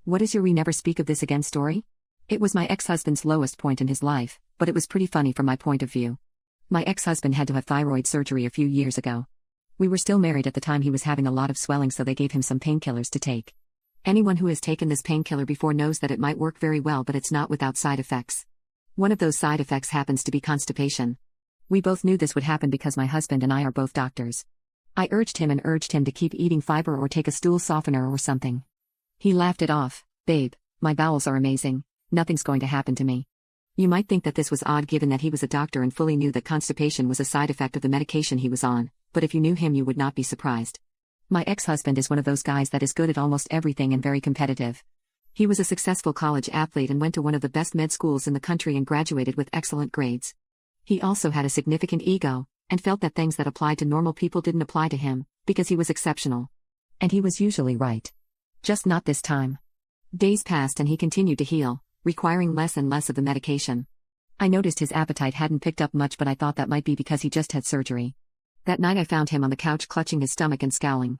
What is your "we never speak of this again" story? It was my ex-husband's lowest point in his life, but it was pretty funny from my point of view. My ex-husband had to have thyroid surgery a few years ago. We were still married at the time. He was having a lot of swelling, so they gave him some painkillers to take. Anyone who has taken this painkiller before knows that it might work very well, but it's not without side effects. One of those side effects happens to be constipation. We both knew this would happen because my husband and I are both doctors. I urged him to keep eating fiber or take a stool softener or something. He laughed it off. "Babe, my bowels are amazing. Nothing's going to happen to me." You might think that this was odd given that he was a doctor and fully knew that constipation was a side effect of the medication he was on, but if you knew him you would not be surprised. My ex-husband is one of those guys that is good at almost everything and very competitive. He was a successful college athlete and went to one of the best med schools in the country and graduated with excellent grades. He also had a significant ego, and felt that things that applied to normal people didn't apply to him, because he was exceptional. And he was usually right. Just not this time. Days passed and he continued to heal, requiring less and less of the medication. I noticed his appetite hadn't picked up much, but I thought that might be because he just had surgery. That night I found him on the couch clutching his stomach and scowling.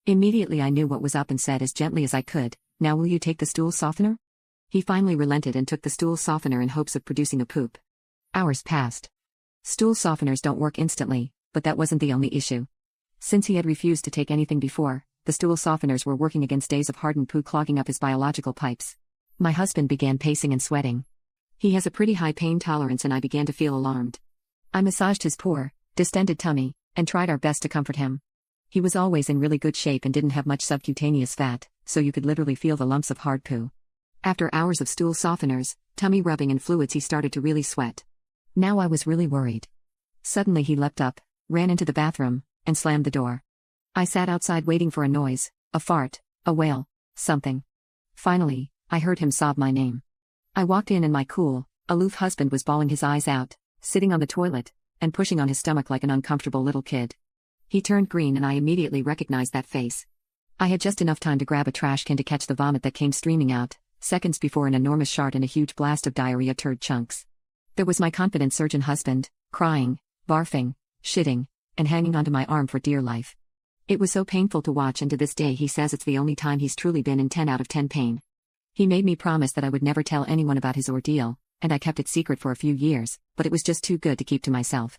Immediately I knew what was up and said as gently as I could, "Now will you take the stool softener?" He finally relented and took the stool softener in hopes of producing a poop. Hours passed. Stool softeners don't work instantly, but that wasn't the only issue. Since he had refused to take anything before, the stool softeners were working against days of hardened poo clogging up his biological pipes. My husband began pacing and sweating. He has a pretty high pain tolerance and I began to feel alarmed. I massaged his poor, distended tummy, and tried our best to comfort him. He was always in really good shape and didn't have much subcutaneous fat, so you could literally feel the lumps of hard poo. After hours of stool softeners, tummy rubbing and fluids, he started to really sweat. Now I was really worried. Suddenly he leapt up, ran into the bathroom, and slammed the door. I sat outside waiting for a noise, a fart, a wail, something. Finally, I heard him sob my name. I walked in and my cool, aloof husband was bawling his eyes out, sitting on the toilet, and pushing on his stomach like an uncomfortable little kid. He turned green and I immediately recognized that face. I had just enough time to grab a trash can to catch the vomit that came streaming out, seconds before an enormous shart and a huge blast of diarrhea turd chunks. There was my confident surgeon husband, crying, barfing, shitting, and hanging onto my arm for dear life. It was so painful to watch, and to this day he says it's the only time he's truly been in 10 out of 10 pain. He made me promise that I would never tell anyone about his ordeal, and I kept it secret for a few years, but it was just too good to keep to myself.